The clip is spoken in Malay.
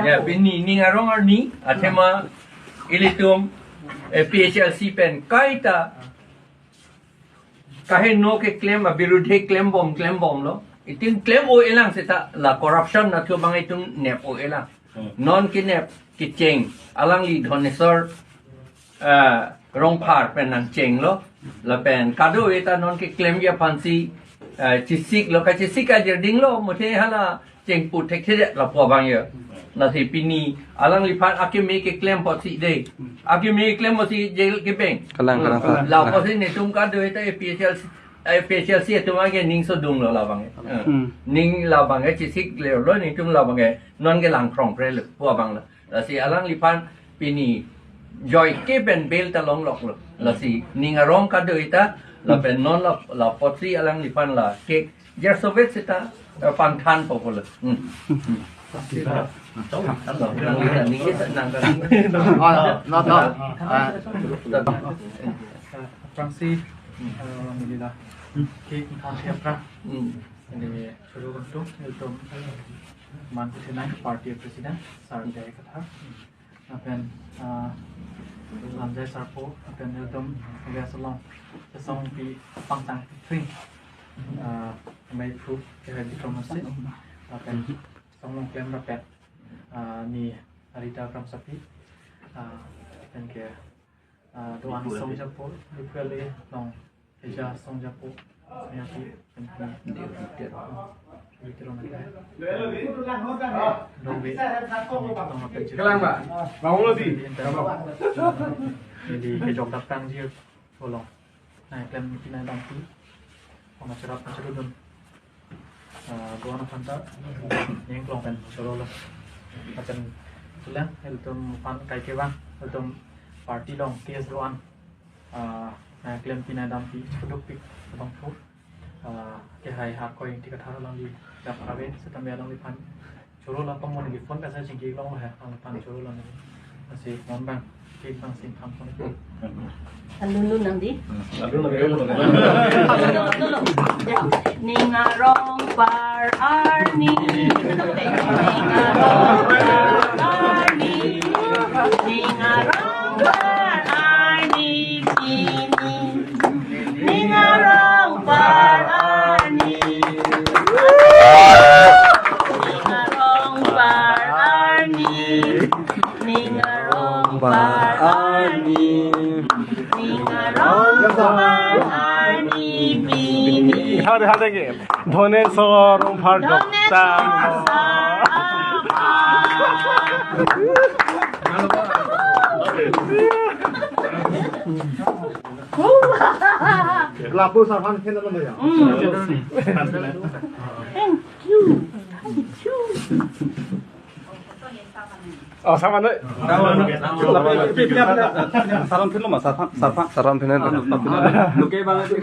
Ya, bini ni ngarong arni atema ilitum PHLC pen kaita kahe no ke claim abirudhe claim bom lo itin claim o elang seta la corruption na tu bang itung nep o elang non ki nep ki cheng alang li donesor rong par pen nang cheng lo la pen kado eta non ki claim ya pansi chisik lo ka chisik ka ding lo mothe hala cheng put thek the la po bang ye na thi pini alang li phat akime ke claim po si de akime claim po si jail ke peng kalang la po si ne tum ka do eta PHLC tu ma ke ning so dung lo la bang ning la bang e chisik le lo ni tum la bang e non ke lang krong pre le po bang la si alang li phan pini joy ke ben bel ta long lok lo la si ning arong ka do eta la pen non la po si alang li phan la ke jer sovet seta pang than po lo Fraksi Alhamdulillah kita siapkan ini suruh untuk mantu senang parti presiden sarjaya kata akan lanjai sarpo akan untuk biasalah sesong di pangtang free mai proof ke diplomasi akan song klaim dapat ni Arita Kram Sapi dan ke doan song japo dipele long eja song japo nyati dan dia Kelang Pak, mau lebih. Jadi kejok datang dia tolong. Nah, klaim kita nanti pengacara dun. Doan apa yang kelongkan solo lah. Macam sudah, itu pan kai kewang, itu parti dong, kes doan. Nah, klaim kita nanti cukup pik, bang fu. Ke hai hak kau yang tiga tahun lalu dapat awet, setelah lalu pan solo lah pemun di phone kasih cingki long lah, lalu pan solo lah masih ngomong, kita masih tampon itu. Alulu nanti. Ningarong par arni, ningarong par arni, ningarong par arni sini, ningarong par arni, ningarong par arni, ningarong par arni. हारे हारे के धनेश्वर उम्फार डॉक्टर लापू सरपंच खेल लो भैया Thank you. Oh sama nih. saran film mas sarpan Sarpan. banget